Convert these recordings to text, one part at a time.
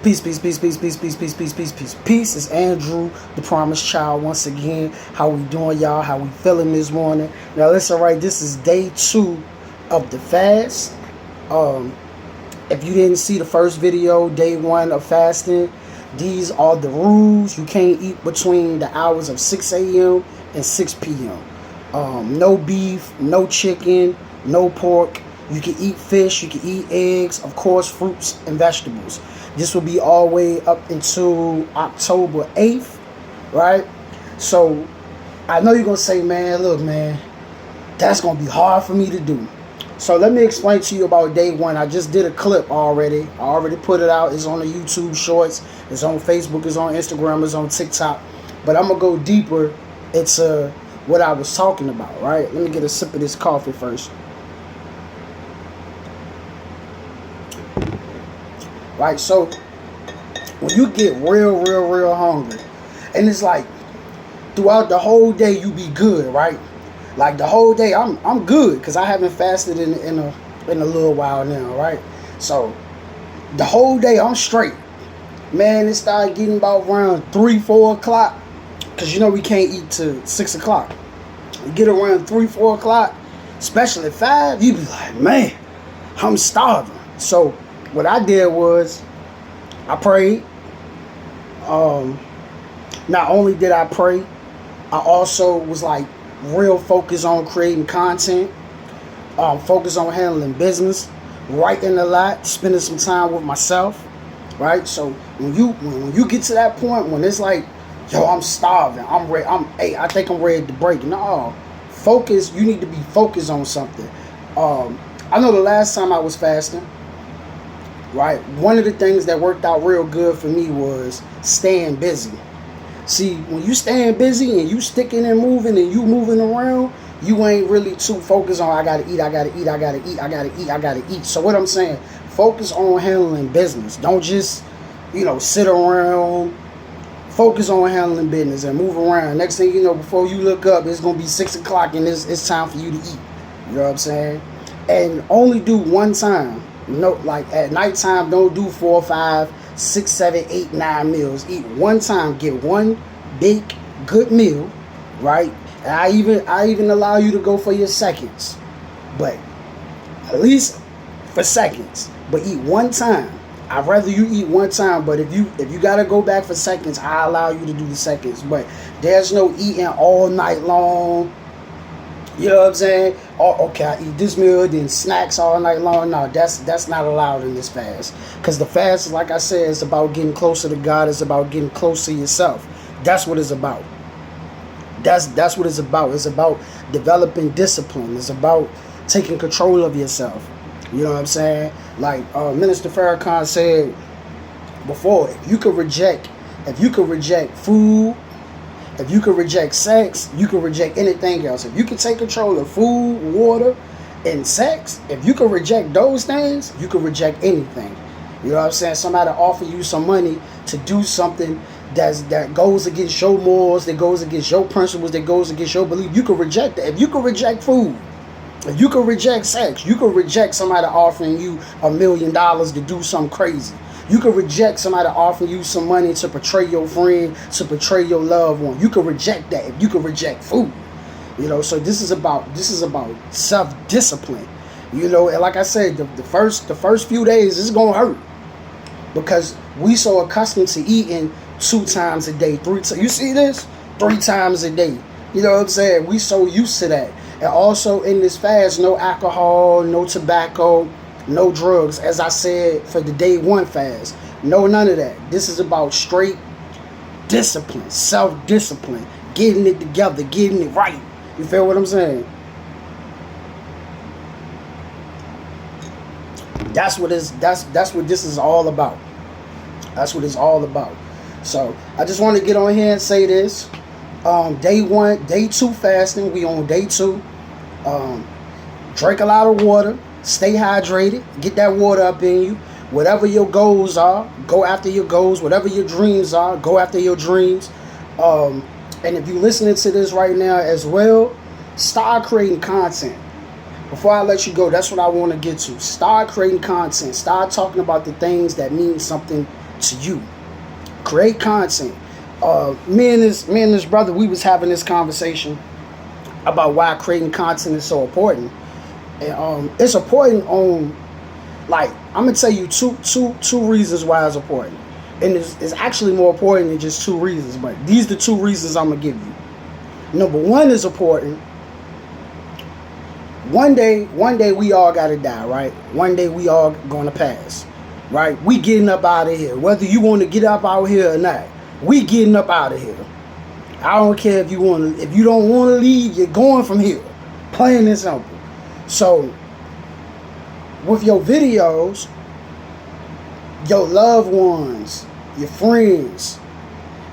Peace, peace, peace, peace, peace, peace, peace, peace, peace, peace, peace. It's Andrew, the promised child, once again. How we doing, y'all? How we feeling this morning? Now, listen, right, this is day 2 of the fast. If you didn't see the first video, day 1 of fasting, these are the rules. You can't eat between the hours of 6 a.m. and 6 p.m. No beef, no chicken, no pork. You can eat fish, you can eat eggs, of course, fruits and vegetables. This will be all the way up until October 8th, right? So, I know you're going to say, man, look, man, that's going to be hard for me to do. So, let me explain to you about day 1. I just did a clip already. I already put it out. It's on the YouTube Shorts. It's on Facebook. It's on Instagram. It's on TikTok. But I'm going to go deeper into what I was talking about, right? Let me get a sip of this coffee first. Right, so when you get real hungry, and it's like throughout the whole day you be good, right? Like the whole day I'm good because I haven't fasted in a little while now, right? So the whole day I'm straight. Man, it started getting about around 3-4 o'clock because you know we can't eat till 6 o'clock. You get around 3-4 o'clock, especially at 5, you be like, man, I'm starving. So what I did was I prayed. Not only did I pray, I also was like real focused on creating content, focused on handling business, writing a lot, spending some time with myself, right? So when you get to that point when it's like, yo, I'm starving, I'm ready, I think I'm ready to break. No, focus. You need to be focused on something. I know the last time I was fasting, right, one of the things that worked out real good for me was staying busy. See, when you staying busy and you sticking and moving and you moving around, you ain't really too focused on I gotta eat. So what I'm saying, focus on handling business. Don't just, sit around. Focus on handling business and move around. Next thing you know, before you look up, it's gonna be 6 o'clock and it's time for you to eat. You know what I'm saying? And only do one time. No, like at nighttime, don't do 4, 5, 6, 7, 8, 9 meals. Eat one time. Get one big good meal, right? And I even allow you to go for your seconds, but at least for seconds. But eat one time. I'd rather you eat one time. But if you gotta go back for seconds, I allow you to do the seconds. But there's no eating all night long. You know what I'm saying? Oh, okay, I eat this meal, then snacks all night long. No, that's not allowed in this fast. Because the fast, like I said, is about getting closer to God. It's about getting close to yourself. That's what it's about. That's what it's about. It's about developing discipline. It's about taking control of yourself. You know what I'm saying? Like Minister Farrakhan said before, if you could reject food, if you can reject sex, you can reject anything else. If you can take control of food, water, and sex, if you can reject those things, you can reject anything. You know what I'm saying? Somebody offer you some money to do something that goes against your morals, that goes against your principles, that goes against your belief. You can reject that. If you can reject food, if you can reject sex, you can reject somebody offering you $1 million to do something crazy. You can reject somebody offering you some money to betray your friend, to betray your loved one. You can reject that if you can reject food. So this is about self-discipline. And like I said, the first few days it's gonna hurt. Because we so accustomed to eating 2 times a day, 3 times. You see this? 3 times a day. You know what I'm saying? We so used to that. And also in this fast, no alcohol, no tobacco, no drugs, as I said for the day 1 fast. No, none of that. This is about straight discipline, self-discipline, getting it together, getting it right. You feel what I'm saying? That's what this is all about. That's what it's all about. So I just want to get on here and say this. Day 2 fasting. We on day 2. Drink a lot of water. Stay hydrated. Get that water up in you. Whatever your goals are, go after your goals. Whatever your dreams are, go after your dreams. And if you're listening to this right now as well, start creating content. Before I let you go, that's what I want to get to. Start creating content. Start talking about the things that mean something to you. Create content. Me and this brother, we was having this conversation about why creating content is so important. And it's important on, like, I'm gonna tell you two reasons why it's important. And it's actually more important than just two reasons, but these are the two reasons I'm gonna give you. Number one is important. One day we all gotta die, right? One day we all gonna pass, right? We getting up out of here. Whether you want to get up out here or not, we getting up out of here. I don't care if you don't want to leave, you're going from here. Plain and simple. So, with your videos, your loved ones, your friends,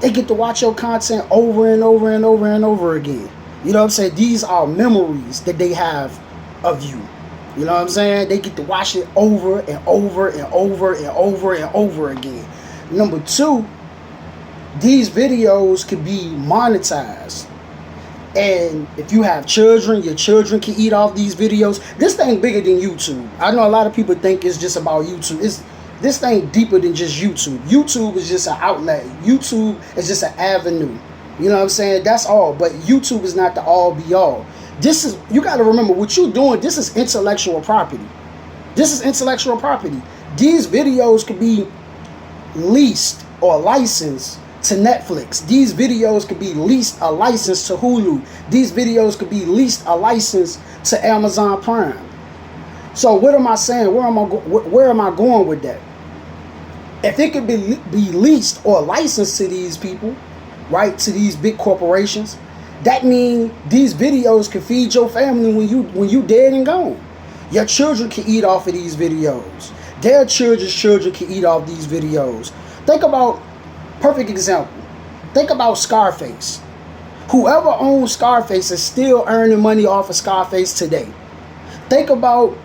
they get to watch your content over and over and over and over again. You know what I'm saying? These are memories that they have of you. You know what I'm saying? They get to watch it over and over and over and over and over again. Number two, these videos could be monetized. And if you have children, your children can eat off these videos. This thing bigger than YouTube. I know a lot of people think it's just about YouTube. This thing deeper than just YouTube. YouTube is just an outlet. YouTube is just an avenue. You know what I'm saying? That's all. But YouTube is not the all be all. You got to remember what you're doing. This is intellectual property. This is intellectual property. These videos could be leased or licensed to Netflix. These videos could be leased a license to Hulu. These videos could be leased a license to Amazon Prime. So what am I saying? Where am I going with that? If it could be leased or licensed to these people, right, to these big corporations, that means these videos can feed your family when you dead and gone. Your children can eat off of these videos. Their children's children can eat off these videos. Think about, perfect example, think about Scarface. Whoever owns Scarface is still earning money off of Scarface today. Think about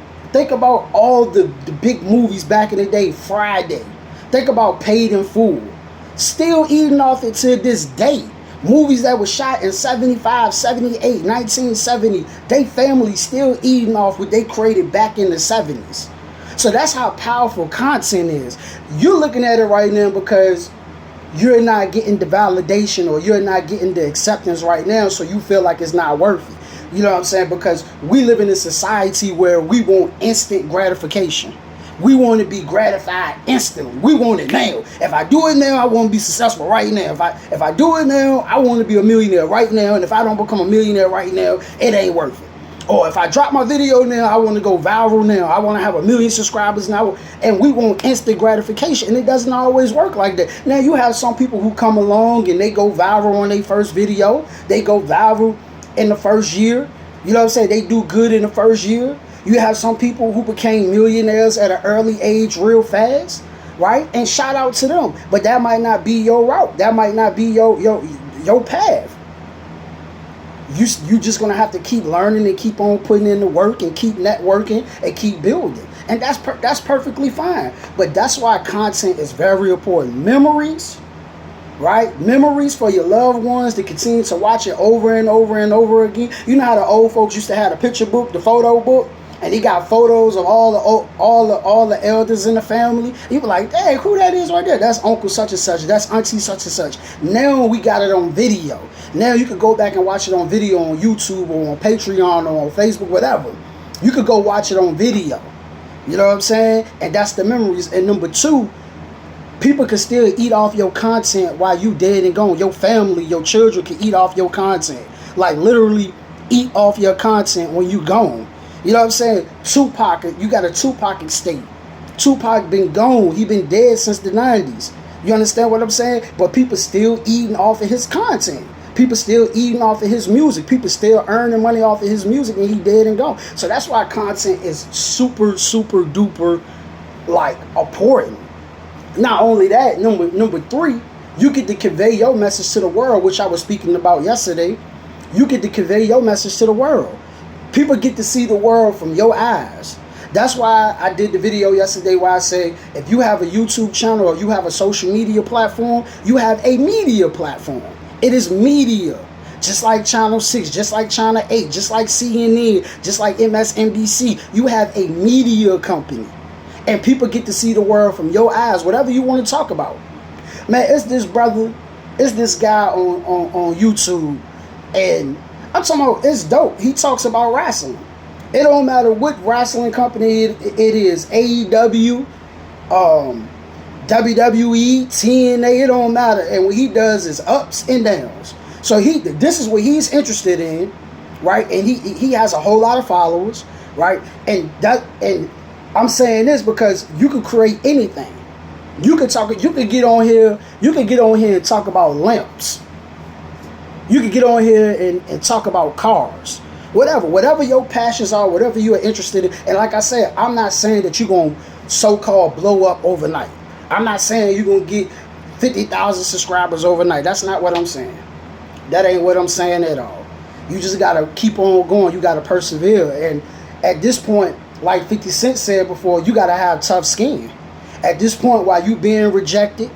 all the big movies back in the day, Friday. Think about Paid in Full. Still eating off it to this day. Movies that were shot in 75, 78, 1970, they family still eating off what they created back in the 70s. So that's how powerful content is. You're looking at it right now because you're not getting the validation or you're not getting the acceptance right now, so you feel like it's not worth it. You know what I'm saying? Because we live in a society where we want instant gratification. We want to be gratified instantly. We want it now. If I do it now, I want to be successful right now. If I do it now, I want to be a millionaire right now. And if I don't become a millionaire right now, it ain't worth it. Or if I drop my video now, I want to go viral now. I want to have 1 million subscribers now. And we want instant gratification. And it doesn't always work like that. Now, you have some people who come along and they go viral on their first video. They go viral in the first year. You know what I'm saying? They do good in the first year. You have some people who became millionaires at an early age real fast, right? And shout out to them. But that might not be your route. That might not be your path. You just going to have to keep learning and keep on putting in the work and keep networking and keep building. And that's perfectly fine. But that's why content is very important. Memories, right? Memories for your loved ones to continue to watch it over and over and over again. You know how the old folks used to have the picture book, the photo book? And he got photos of all the elders in the family. You be like, hey, who that is right there? That's Uncle such and such. That's Auntie such and such. Now we got it on video. Now you could go back and watch it on video on YouTube or on Patreon or on Facebook, whatever. You could go watch it on video. You know what I'm saying? And that's the memories. And number two, people can still eat off your content while you dead and gone. Your family, your children can eat off your content. Like literally eat off your content when you gone. You know what I'm saying? Tupac, you got a Tupac estate. Tupac been gone. He been dead since the 90s. You understand what I'm saying? But people still eating off of his content. People still eating off of his music. People still earning money off of his music and he dead and gone. So that's why content is super, super duper, like, important. Not only that, number three, you get to convey your message to the world, which I was speaking about yesterday. You get to convey your message to the world. People get to see the world from your eyes. That's why I did the video yesterday where I say, if you have a YouTube channel or you have a social media platform, you have a media platform. It is media. Just like Channel 6, just like Channel 8, just like CNN, just like MSNBC. You have a media company. And people get to see the world from your eyes, whatever you want to talk about. Man, it's this brother, it's this guy on YouTube, and I'm talking about, it's dope. He talks about wrestling. It don't matter what wrestling company it is, AEW, WWE, TNA, it don't matter. And what he does is ups and downs. So this is what he's interested in, right? And he has a whole lot of followers, right? And I'm saying this because you could create anything. You could get on here and talk about lamps. You could get on here and talk about cars. Whatever your passions are, whatever you are interested in. And like I said, I'm not saying that you're going to so-called blow up overnight. I'm not saying you're going to get 50,000 subscribers overnight. That's not what I'm saying. That ain't what I'm saying at all. You just got to keep on going. You got to persevere. And at this point, like 50 Cent said before, you got to have tough skin. At this point, while you being rejected,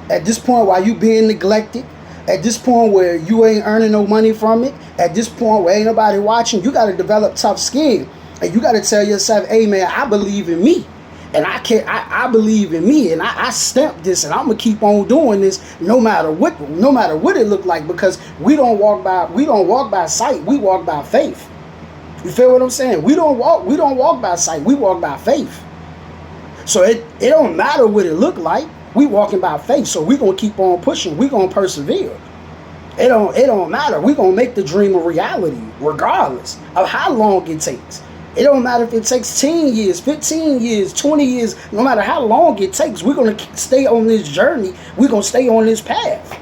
at this point, while you being neglected, at this point where you ain't earning no money from it, at this point where ain't nobody watching, you got to develop tough skin. And you got to tell yourself, hey man, I believe in me. And I believe in me, and I stamp this, and I'm gonna keep on doing this no matter what it look like, because we don't walk by sight, we walk by faith. You feel what I'm saying? We don't walk by sight, we walk by faith. So it don't matter what it look like, we walking by faith. So we gonna keep on pushing, we gonna persevere. It don't matter. We gonna make the dream a reality, regardless of how long it takes. It don't matter if it takes 10 years, 15 years, 20 years, no matter how long it takes, we're going to stay on this journey. We're going to stay on this path.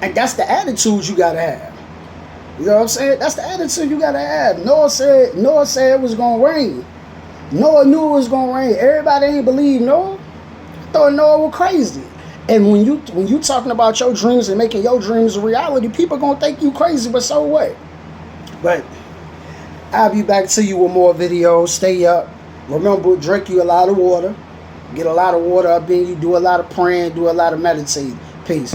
And that's the attitude you got to have. You know what I'm saying? That's the attitude you got to have. Noah said it was going to rain. Noah knew it was going to rain. Everybody ain't believe Noah. Thought Noah was crazy. And when you talking about your dreams and making your dreams a reality, people going to think you crazy, but so what? But I'll be back to you with more videos. Stay up. Remember, drink you a lot of water. Get a lot of water up in you. Do a lot of praying. Do a lot of meditating. Peace.